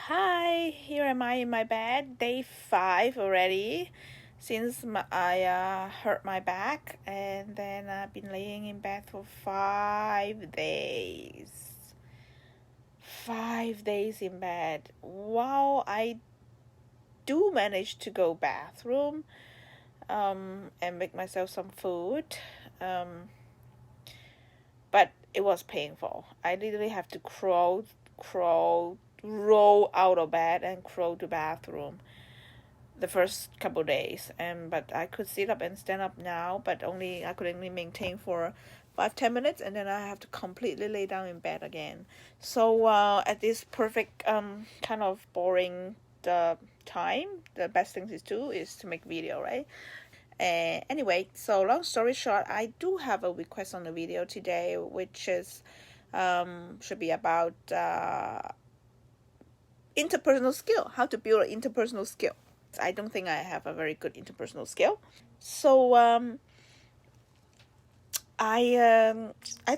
Hi, here am I in my bed, day 5 already, since I hurt my back, and then I've been laying in bed for 5 days. 5 days in bed. Wow, I do manage to go bathroom, and make myself some food, but it was painful. I literally have to roll out of bed and crawl to bathroom the first couple days, but I could sit up and stand up now, but I could only maintain for 5-10 minutes, and then I have to completely lay down in bed again. So at this perfect kind of boring time, the best thing to do is to make video, right? Anyway, so long story short, I do have a request on the video today, which is should be about interpersonal skill, how to build an interpersonal skill. I don't think I have a very good interpersonal skill. So I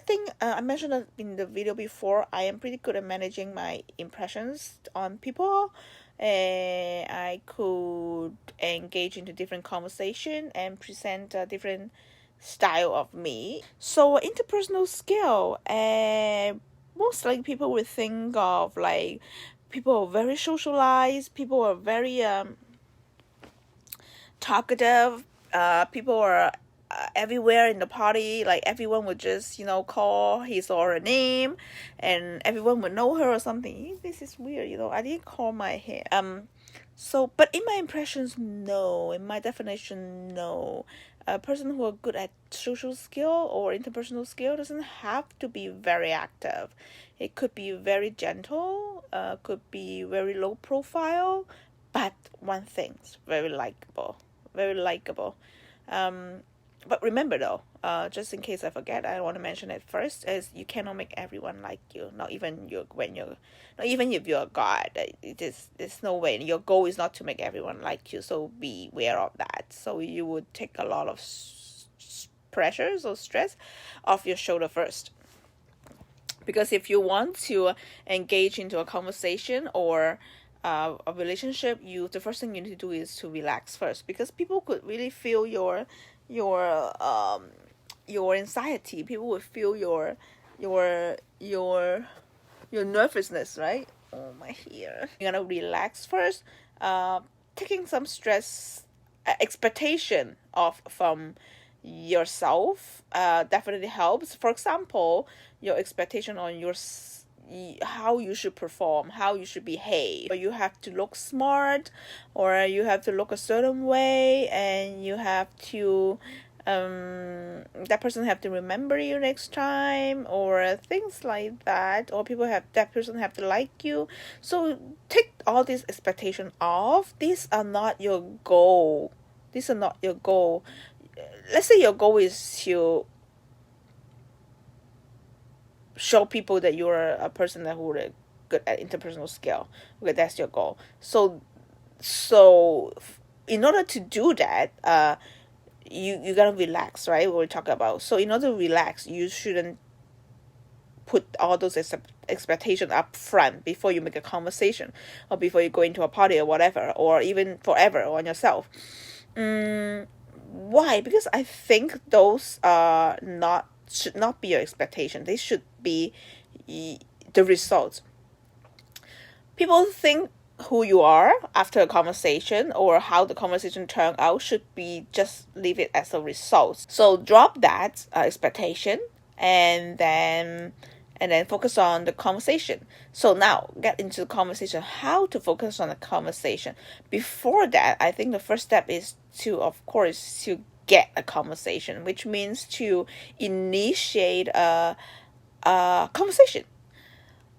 think I mentioned it in the video before. I am pretty good at managing my impressions on people. I could engage into different conversation and present a different style of me. So interpersonal skill, most likely people would think of like people are very socialized, people are very talkative, people are everywhere in the party, like everyone would just call his or her name, and everyone would know her or something. This is weird, I didn't call my hair. So but in my impressions, no. In my definition, no. A person who are good at social skill or interpersonal skill doesn't have to be very active. It could be very gentle, could be very low profile, but one thing's very likable. Very likable. But remember though, just in case I forget, I want to mention it first, is you cannot make everyone like you. Not even if you're a god. There's no way. Your goal is not to make everyone like you. So be aware of that. So you would take a lot of pressures or stress off your shoulder first. Because if you want to engage into a conversation or a relationship, the first thing you need to do is to relax first, because people could really feel your anxiety. People would feel your nervousness, right? Oh, my hair. You're gonna relax first, taking some stress expectation off from yourself definitely helps. For example, your expectation on how you should perform, how you should behave. Or you have to look smart, or you have to look a certain way, and you have to that person have to remember you next time, or things like that, or that person have to like you. So take all these expectations off. These are not your goal. Let's say your goal is to show people that you're a person that who are good at interpersonal skill. Okay, that's your goal. So in order to do that, you gotta relax, right? What we talk about. So in order to relax, you shouldn't put all those expectations up front before you make a conversation, or before you go into a party or whatever, or even forever on yourself. Why? Because I think those should not be your expectation. They should be the results. People think who you are after a conversation, or how the conversation turned out, should be just leave it as a result. So drop that expectation, and then focus on the conversation. So now get into the conversation. How to focus on the conversation. Before that, I think the first step is to get a conversation, which means to initiate a conversation.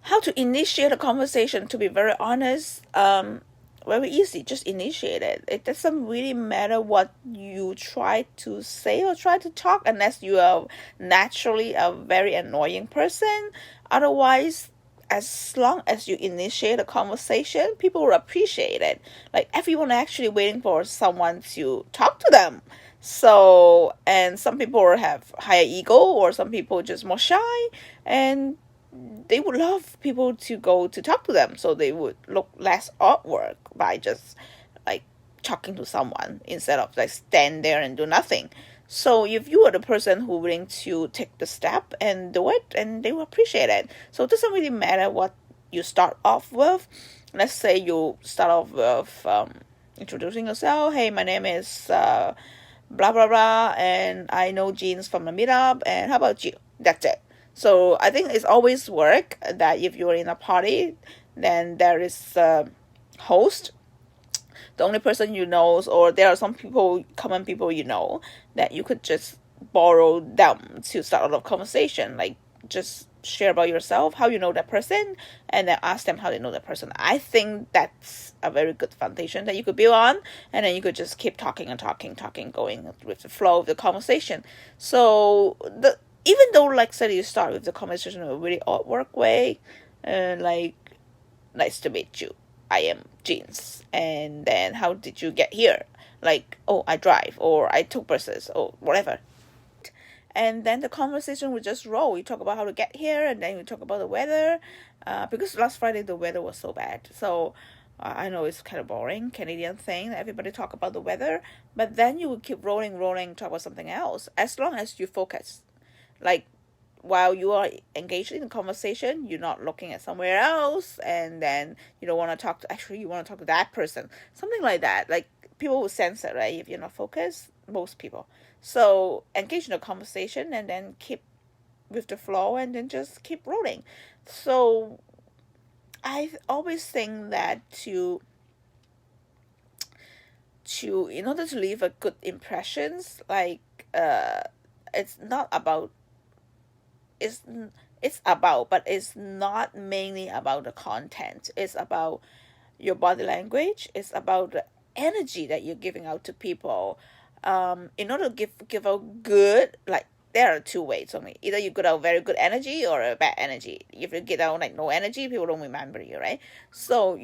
How to initiate a conversation, to be very honest, very easy. Just initiate it. It doesn't really matter what you try to say or try to talk, unless you are naturally a very annoying person. Otherwise, as long as you initiate a conversation, people will appreciate it. Like, everyone actually waiting for someone to talk to them. So, and some people have higher ego, or some people just more shy, and they would love people to go to talk to them, so they would look less awkward by just like talking to someone instead of like stand there and do nothing. So if you are the person who willing to take the step and do it, and they will appreciate it. So it doesn't really matter what you start off with. Let's say you start off with introducing yourself. Hey, my name is blah blah blah, and I know Jeans from the meetup. And how about you? That's it. So I think it's always work that if you're in a party, then there is a host, the only person you know, or there are some people, common people you know, that you could just borrow them to start a conversation. Like just share about yourself, how you know that person, and then ask them how they know that person. I think that's a very good foundation that you could build on, and then you could just keep talking and talking, going with the flow of the conversation. So even though, like say, you start with the conversation in a really awkward way, like nice to meet you, I am Jeans, and then how did you get here? Like, oh, I drive, or I took buses, or whatever. And then the conversation would just roll. We talk about how to get here, and then we talk about the weather, because last Friday the weather was so bad. So I know it's kind of boring Canadian thing that everybody talk about the weather, but then you would keep rolling, talk about something else as long as you focus. Like while you are engaged in the conversation, you're not looking at somewhere else, and then you don't want to talk to, actually you want to talk to that person, something like that. Like people will sense it, right? If you're not focused, most people. So engage in the conversation, and then keep with the flow, and then just keep rolling. So I always think that to in order to leave a good impressions, like it's not about it's about, but it's not mainly about the content. It's about your body language. It's about the energy that you're giving out to people. In order to give out good, like there are two ways only. Either you get out very good energy or a bad energy. If you get out like no energy, people don't remember you, right? So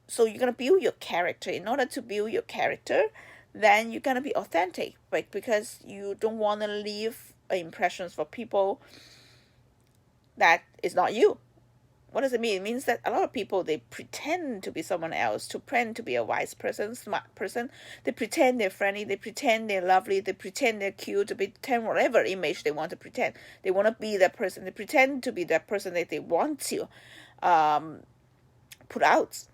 so you're gonna build your character. In order to build your character, then you're gonna be authentic, like because you don't want to leave impressions for people that is not you. What does it mean? It means that a lot of people, they pretend to be someone else, to pretend to be a wise person, smart person. They pretend they're friendly, they pretend they're lovely, they pretend they're cute, they pretend whatever image they want to pretend. They want to be that person. They pretend to be that person that they want to put out.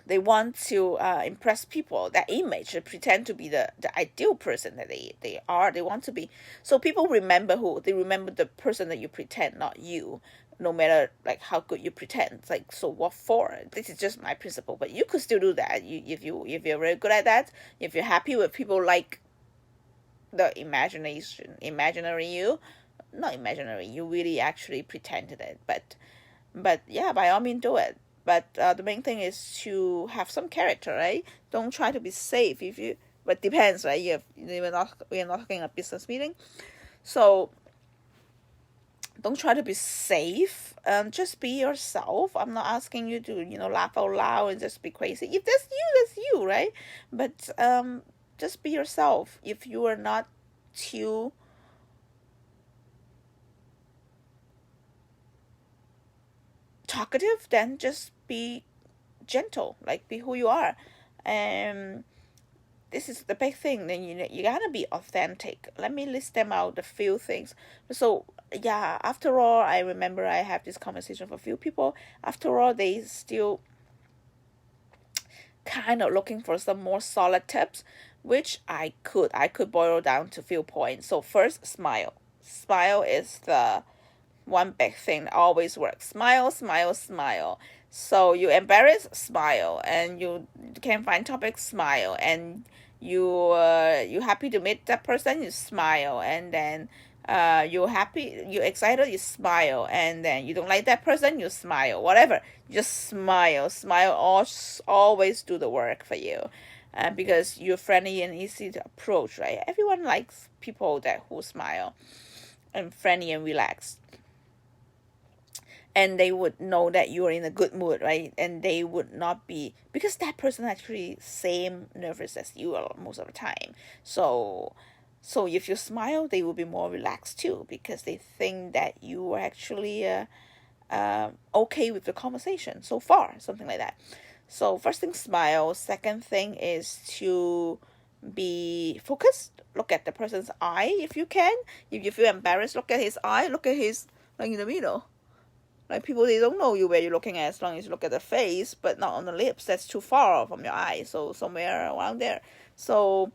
They want to impress people, that image. They pretend to be the ideal person that they are. They want to be. So people remember they remember the person that you pretend, not you. No matter like how good you pretend. It's like, so what for? This is just my principle. But you could still do that. If you're very good at that. If you're happy with people like the imaginary you, not imaginary. You really actually pretended it. But yeah, by all means do it. But the main thing is to have some character, right? Don't try to be safe. But depends, right? We're not talking a business meeting, so don't try to be safe. Just be yourself. I'm not asking you to laugh out loud and just be crazy. If that's you, right? But just be yourself. If you are not too talkative, then just be gentle, like be who you are. And this is the big thing. Then you gotta be authentic. Let me list them out, the few things. So yeah, after all, I remember I have this conversation with a few people. After all, they still kind of looking for some more solid tips, which I could boil down to a few points. So first, smile is the one big thing that always works. Smile, smile, smile. So you embarrass, smile, and you can't find topics, smile, and you happy to meet that person, you smile, and then you're happy, you're excited, you smile, and then you don't like that person, you smile. Whatever, you just smile. Always do the work for you, because you're friendly and easy to approach, right? Everyone likes people who smile and friendly and relaxed. And they would know that you are in a good mood, right? And they would not be, because that person actually same nervous as you are most of the time. So So if you smile, they will be more relaxed too, because they think that you are actually okay with the conversation so far, something like that. So first thing, smile. Second thing is to be focused. Look at the person's eye if you can. If you feel embarrassed, look at his eye. Look at his, like, in the middle. Like, people, they don't know you where you're looking at, as long as you look at the face, but not on the lips. That's too far from your eye. So somewhere around there. So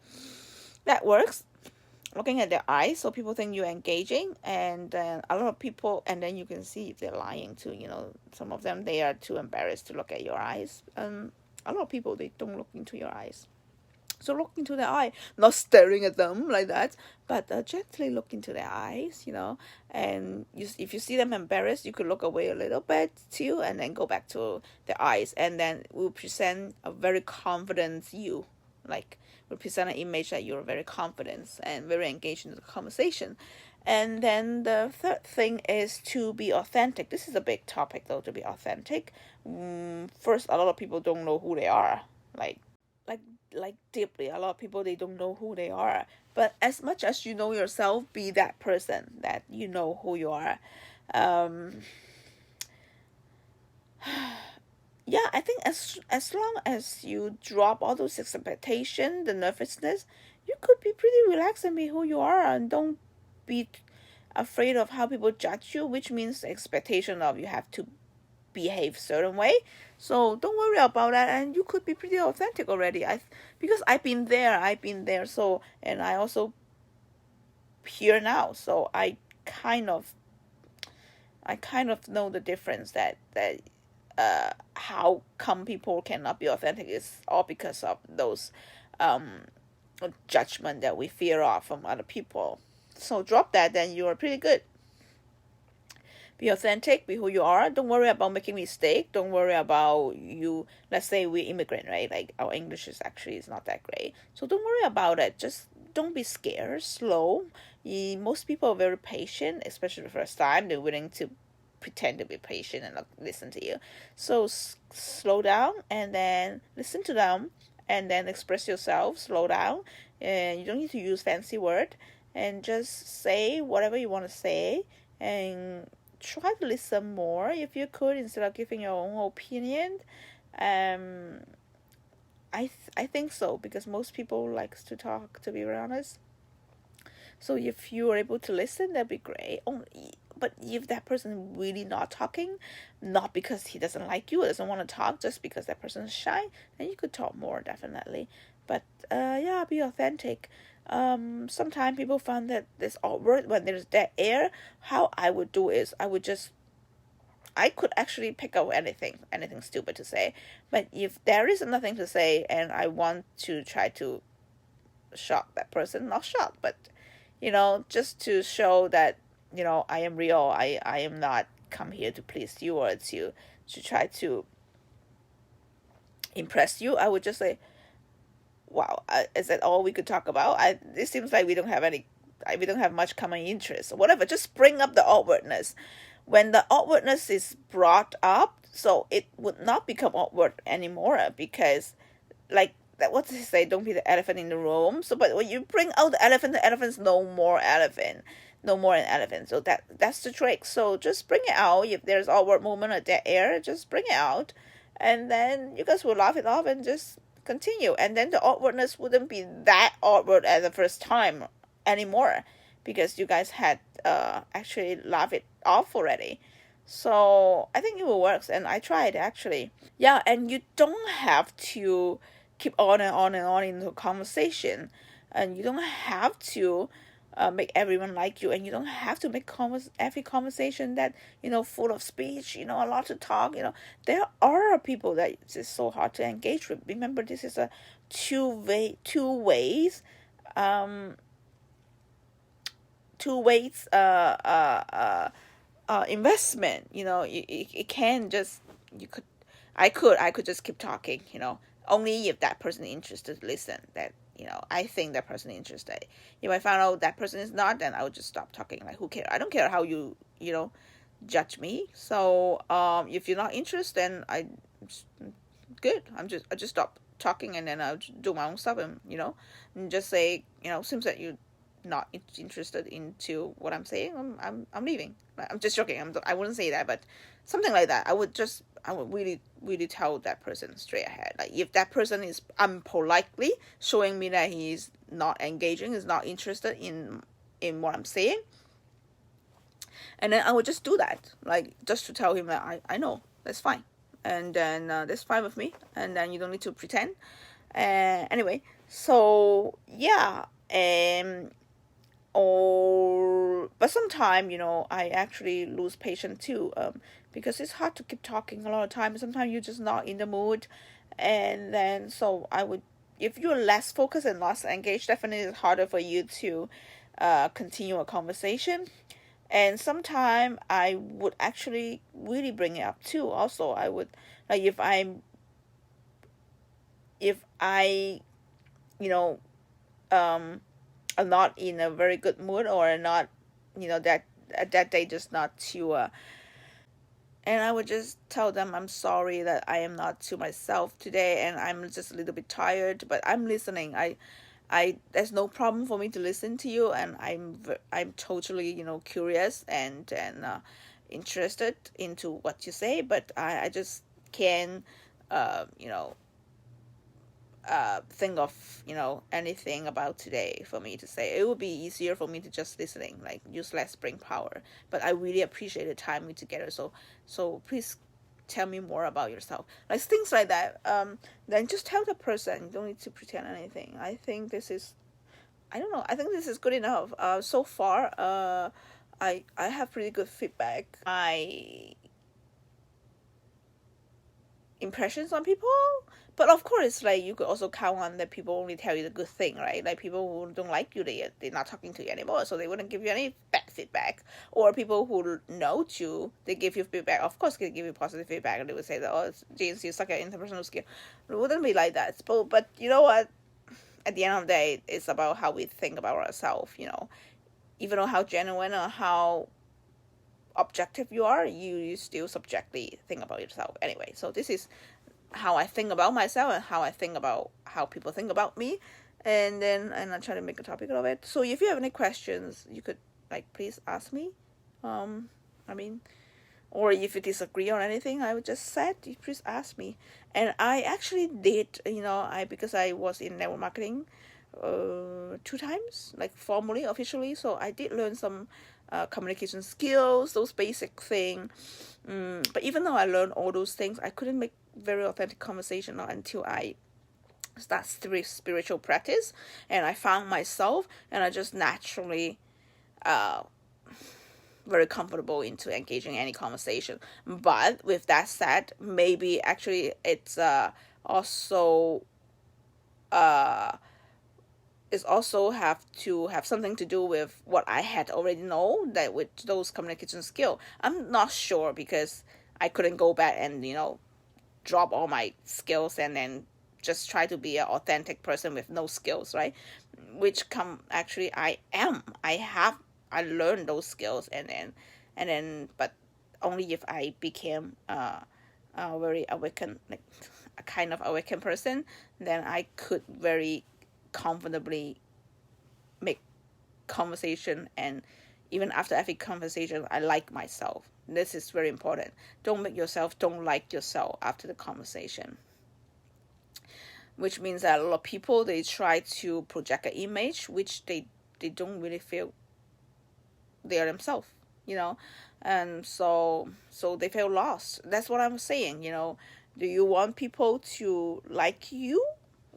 that works. Looking at their eyes, so people think you're engaging. And then a lot of people, and then you can see if they're lying too. Some of them, they are too embarrassed to look at your eyes. A lot of people, they don't look into your eyes. So look into their eye, not staring at them like that, but gently look into their eyes, and if you see them embarrassed, you could look away a little bit too, and then go back to their eyes, and then we'll present a very confident you, like we'll present an image that you're very confident and very engaged in the conversation. And then the third thing is to be authentic. This is a big topic, though, to be authentic. First, a lot of people don't know who they are, like deeply. A lot of people, they don't know who they are. But as much as you know yourself, be that person that you know who you are. Yeah, I think as long as you drop all those expectations, the nervousness, you could be pretty relaxed and be who you are, and don't be afraid of how people judge you, which means the expectation of you have to behave certain way. So don't worry about that, and you could be pretty authentic already. Because I've been there. So, and I also here now, so I kind of know the difference, that how come people cannot be authentic is all because of those judgment that we fear of from other people. So drop that, then you are pretty good. Be authentic, be who you are. Don't worry about making mistake. Don't worry about you. Let's say we're immigrant, right? Like, our English is not that great. So don't worry about it. Just don't be scared. Slow. Most people are very patient, especially the first time. They're willing to pretend to be patient and not listen to you. So slow down, and then listen to them, and then express yourself. Slow down, and you don't need to use fancy word, and just say whatever you want to say, and try to listen more if you could, instead of giving your own opinion. I think so, because most people likes to talk, to be very honest. So if you are able to listen, that'd be great. But if that person really not talking, not because he doesn't like you or doesn't want to talk, just because that person is shy, then you could talk more, definitely. But yeah, be authentic. Sometimes people find that this awkward when there's dead air. How I would do is I could actually pick up anything stupid to say. But if there is nothing to say and I want to try to shock that person, not shock, but just to show that I am real. I am not come here to please you or to try to impress you. I would just say, wow, is that all we could talk about? It seems like we don't have much common interest or whatever. Just bring up the awkwardness. When the awkwardness is brought up, so it would not become awkward anymore, because, like, that, what does he say? Don't be the elephant in the room. So, but when you bring out the elephant's no more elephant. No more an elephant. So that's the trick. So just bring it out. If there's awkward moment or dead air, just bring it out, and then you guys will laugh it off and just continue. And then the awkwardness wouldn't be that awkward as the first time anymore, because you guys had actually laughed it off already. So I think it will work, and I tried, actually. Yeah, and you don't have to keep on and on and on in the conversation, and you don't have to make everyone like you, and you don't have to make every conversation that full of speech, a lot to talk. There are people that it's just so hard to engage with. Remember, this is a two ways investment. It can just, I could just keep talking, only if that person is interested to listen, that I think that person is interested. If I found out that person is not, then I would just stop talking. Like, who cares? I don't care how you judge me. So if you're not interested, then good. I just stop talking, and then I'll do my own stuff, and and just say, seems that you not interested into what I'm saying, I'm leaving. I'm just joking. I wouldn't say that, but something like that. I would really, really tell that person straight ahead. Like if that person is unpolitely showing me that he's not engaging, is not interested in what I'm saying, and then I would just do that, like just to tell him that I know that's fine, and then that's fine with me, and then you don't need to pretend. Anyway, so yeah, but sometimes, I actually lose patience too, because it's hard to keep talking a lot of time. Sometimes you're just not in the mood, and then so if you're less focused and less engaged, definitely it's harder for you to continue a conversation. And sometimes I would actually really bring it up too. Also, I would, like, if I are not in a very good mood, or not, that day just not too and I would just tell them I'm sorry that I am not to myself today, and I'm just a little bit tired, but I'm listening. I there's no problem for me to listen to you, and I'm totally curious and interested into what you say, but I just can't think of anything about today for me to say. It would be easier for me to just listening, like use less brain power. But I really appreciate the time we together. So please tell me more about yourself, like things like that. Then just tell the person. You don't need to pretend anything. I think this is, I don't know, I think this is good enough. So far, I have pretty good feedback. My impressions on people. But of course, like, you could also count on that people only tell you the good thing, right? Like, people who don't like you, they're not talking to you anymore, so they wouldn't give you any bad feedback. Or people who know you, they give you feedback. Of course, they give you positive feedback, and they would say that, oh, James, you suck at interpersonal skill. It wouldn't be like that. But you know what? At the end of the day, it's about how we think about ourselves, Even though how genuine or how objective you are, you still subjectively think about yourself anyway. So this is how I think about myself, and how I think about how people think about me, and I try to make a topic of it. So if you have any questions, you could, like, please ask me. Or if you disagree on anything I would just said, you please ask me. And I actually did, because I was in network marketing 2 times, like formally, officially. So I did learn some communication skills, those basic things. But even though I learned all those things, I couldn't make very authentic conversation until I start spiritual practice, and I found myself, and I just naturally very comfortable into engaging any conversation. But with that said, maybe actually it's also have to have something to do with what I had already know, that with those communication skill. I'm not sure, because I couldn't go back and drop all my skills and then just try to be an authentic person with no skills, right? Which actually I learned those skills, and then but only if I became a very awakened, like a kind of awakened person, then I could very comfortably make conversation. And even after every conversation, I like myself. This is very important. Don't like yourself after the conversation. Which means that a lot of people, they try to project an image which they don't really feel they are themselves, and so they feel lost. That's what I'm saying. Do you want people to like you,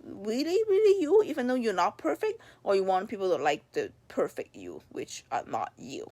really, really you, even though you're not perfect, or you want people to like the perfect you, which are not you?